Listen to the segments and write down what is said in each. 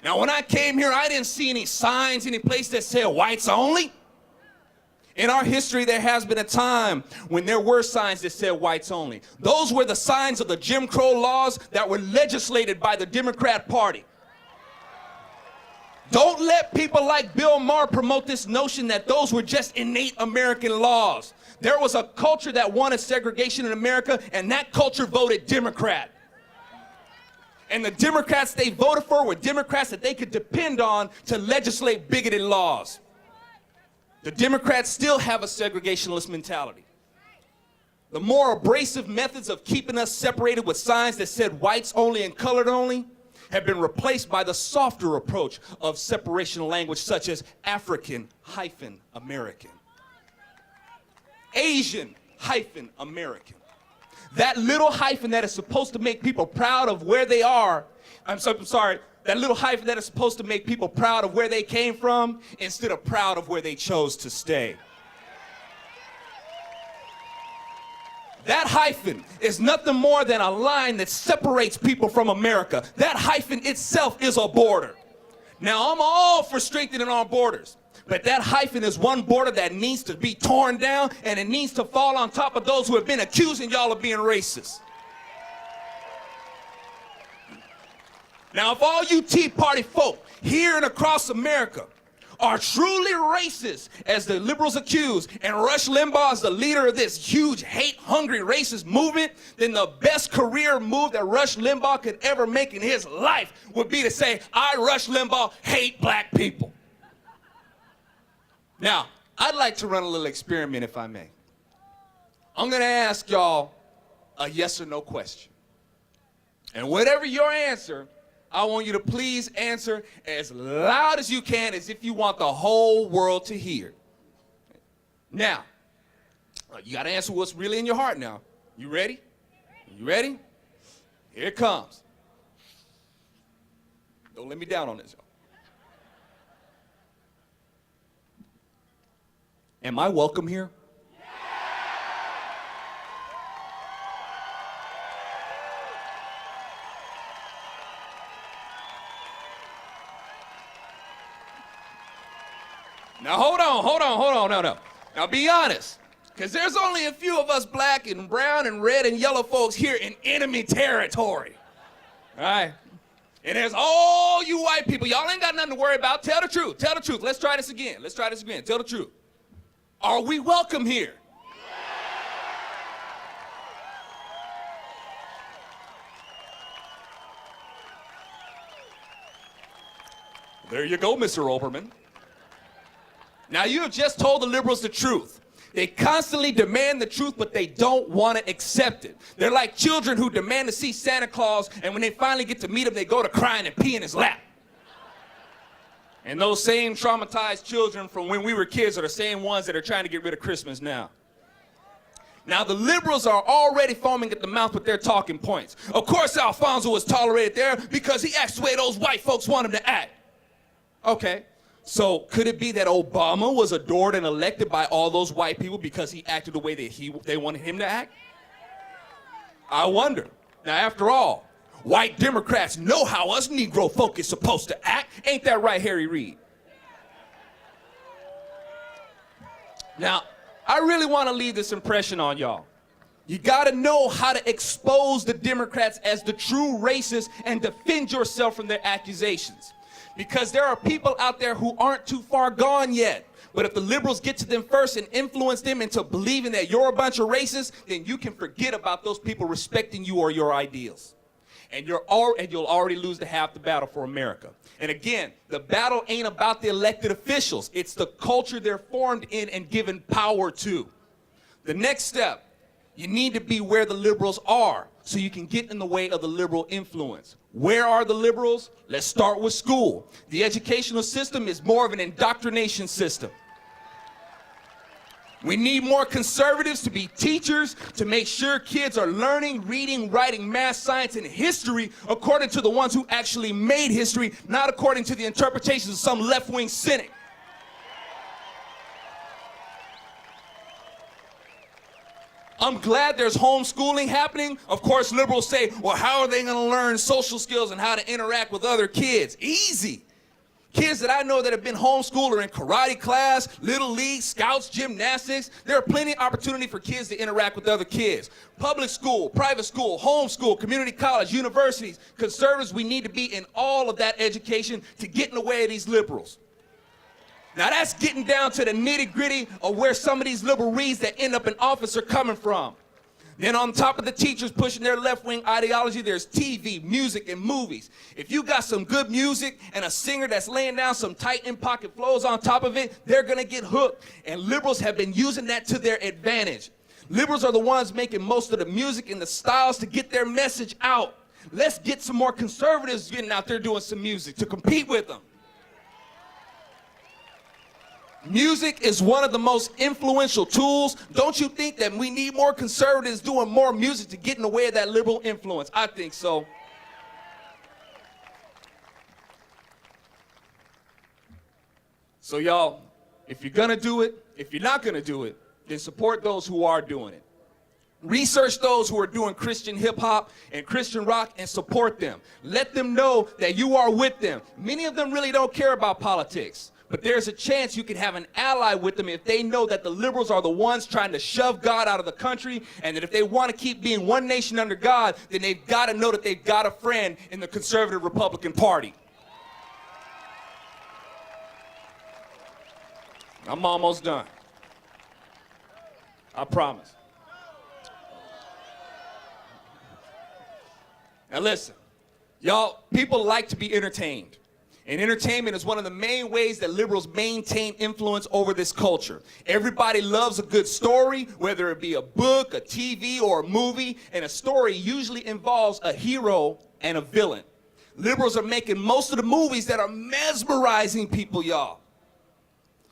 Now, when I came here, I didn't see any signs, any place that said whites only. In our history, there has been a time when there were signs that said whites only. Those were the signs of the Jim Crow laws that were legislated by the Democrat Party. Don't let people like Bill Maher promote this notion that those were just innate American laws. There was a culture that wanted segregation in America, and that culture voted Democrat. And the Democrats they voted for were Democrats that they could depend on to legislate bigoted laws. The Democrats still have a segregationist mentality. The more abrasive methods of keeping us separated with signs that said whites only and colored only have been replaced by the softer approach of separational language such as African-American, Asian-American. That little hyphen that is supposed to make people proud of where they are, that little hyphen that is supposed to make people proud of where they came from instead of proud of where they chose to stay. That hyphen is nothing more than a line that separates people from America. That hyphen itself is a border. Now, I'm all for strengthening our borders, but that hyphen is one border that needs to be torn down, and it needs to fall on top of those who have been accusing y'all of being racist. Now, if all you Tea Party folk here and across America are truly racist, as the liberals accuse, and Rush Limbaugh is the leader of this huge hate-hungry racist movement, then the best career move that Rush Limbaugh could ever make in his life would be to say, I, Rush Limbaugh, hate black people. Now, I'd like to run a little experiment, if I may. I'm going to ask y'all a yes or no question. And whatever your answer, I want you to please answer as loud as you can, as if you want the whole world to hear. Now, you got to answer what's really in your heart now. You ready? You ready? Here it comes. Don't let me down on this, y'all. Am I welcome here? Now, hold on, no. Now, be honest, because there's only a few of us black and brown and red and yellow folks here in enemy territory, all right? And there's all you white people. Y'all ain't got nothing to worry about. Tell the truth. Tell the truth. Let's try this again. Tell the truth. Are we welcome here? There you go, Mr. Oberman. Now, you have just told the liberals the truth. They constantly demand the truth, but they don't want to accept it. They're like children who demand to see Santa Claus, and when they finally get to meet him, they go to crying and pee in his lap. And those same traumatized children from when we were kids are the same ones that are trying to get rid of Christmas now. Now, the liberals are already foaming at the mouth with their talking points. Of course, Alphonzo was tolerated there because he acts the way those white folks want him to act. Okay. So could it be that Obama was adored and elected by all those white people because he acted the way that they wanted him to act? I wonder. Now, after all, white Democrats know how us Negro folk is supposed to act. Ain't that right, Harry Reid? Now, I really want to leave this impression on y'all. You got to know how to expose the Democrats as the true racists and defend yourself from their accusations. Because there are people out there who aren't too far gone yet. But if the liberals get to them first and influence them into believing that you're a bunch of racists, then you can forget about those people respecting you or your ideals. And you'll already lose the half the battle for America. And again, the battle ain't about the elected officials. It's the culture they're formed in and given power to. The next step, you need to be where the liberals are so you can get in the way of the liberal influence. Where are the liberals? Let's start with school. The educational system is more of an indoctrination system. We need more conservatives to be teachers to make sure kids are learning, reading, writing, math, science, and history according to the ones who actually made history, not according to the interpretations of some left-wing cynic. I'm glad there's homeschooling happening. Of course, liberals say, well, how are they going to learn social skills and how to interact with other kids? Easy. Kids that I know that have been homeschooled are in karate class, little league, scouts, gymnastics. There are plenty of opportunity for kids to interact with other kids. Public school, private school, homeschool, community college, universities, conservatives, we need to be in all of that education to get in the way of these liberals. Now that's getting down to the nitty-gritty of where some of these liberal reads that end up in office are coming from. Then on top of the teachers pushing their left-wing ideology, there's TV, music, and movies. If you got some good music and a singer that's laying down some tight in-pocket flows on top of it, they're gonna get hooked. And liberals have been using that to their advantage. Liberals are the ones making most of the music and the styles to get their message out. Let's get some more conservatives getting out there doing some music to compete with them. Music is one of the most influential tools. Don't you think that we need more conservatives doing more music to get in the way of that liberal influence? I think so. So y'all, if you're gonna do it, if you're not gonna do it, then support those who are doing it. Research those who are doing Christian hip-hop and Christian rock and support them. Let them know that you are with them. Many of them really don't care about politics. But there's a chance you can have an ally with them if they know that the liberals are the ones trying to shove God out of the country, and that if they want to keep being one nation under God, then they've got to know that they've got a friend in the conservative Republican Party. I'm almost done. I promise. Now listen, y'all, people like to be entertained. And entertainment is one of the main ways that liberals maintain influence over this culture. Everybody loves a good story, whether it be a book, a TV, or a movie, and a story usually involves a hero and a villain. Liberals are making most of the movies that are mesmerizing people, y'all.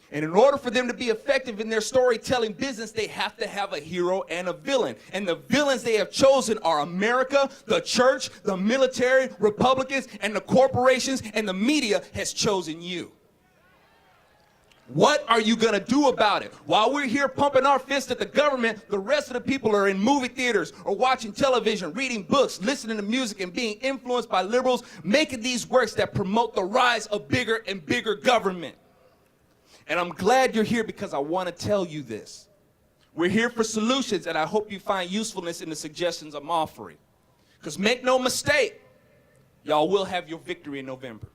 And in order for them to be effective in their storytelling business, they have to have a hero and a villain. And the villains they have chosen are America, the church, the military, Republicans, and the corporations, and the media has chosen you. What are you gonna do about it? While we're here pumping our fists at the government, the rest of the people are in movie theaters or watching television, reading books, listening to music, and being influenced by liberals, making these works that promote the rise of bigger and bigger government. And I'm glad you're here because I want to tell you this. We're here for solutions, and I hope you find usefulness in the suggestions I'm offering. Because make no mistake, y'all will have your victory in November.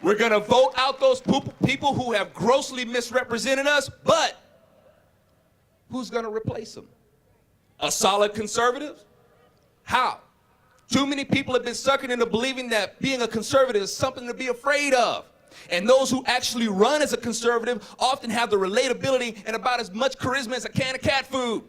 We're going to vote out those people who have grossly misrepresented us, but who's going to replace them? A solid conservative? How? Too many people have been suckered into believing that being a conservative is something to be afraid of. And those who actually run as a conservative often have the relatability and about as much charisma as a can of cat food.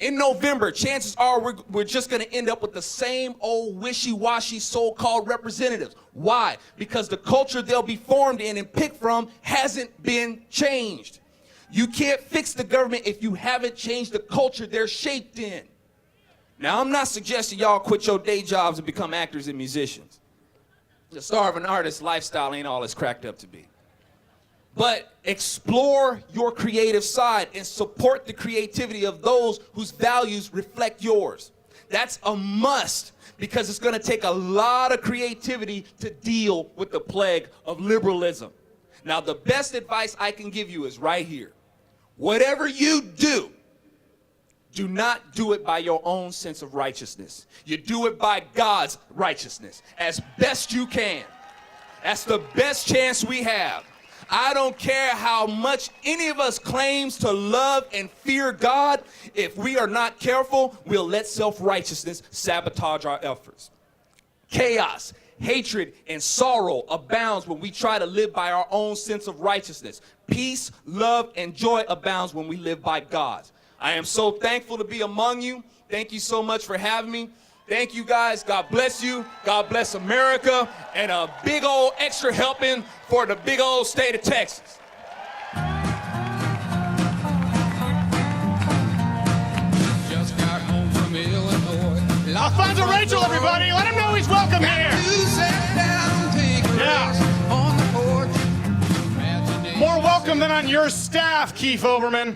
In November, chances are we're just going to end up with the same old wishy-washy so-called representatives. Why? Because the culture they'll be formed in and picked from hasn't been changed. You can't fix the government if you haven't changed the culture they're shaped in. Now, I'm not suggesting y'all quit your day jobs and become actors and musicians. The starving artist lifestyle ain't all it's cracked up to be. But explore your creative side and support the creativity of those whose values reflect yours. That's a must, because it's going to take a lot of creativity to deal with the plague of liberalism. Now, the best advice I can give you is right here. Whatever you do not do it by your own sense of righteousness. You do it by God's righteousness as best you can. That's the best chance we have. I don't care how much any of us claims to love and fear God. If we are not careful, we'll let self-righteousness sabotage our efforts. Chaos, hatred, and sorrow abounds when we try to live by our own sense of righteousness. Peace, love, and joy abounds when we live by God's. I am so thankful to be among you. Thank you so much for having me. Thank you guys. God bless you. God bless America. And a big old extra helping for the big old state of Texas. Just got home from Illinois. Alphonzo Rachel, everybody. Let him know he's welcome here. Sat down, take a rest on the porch. something on your staff, Keith Olbermann.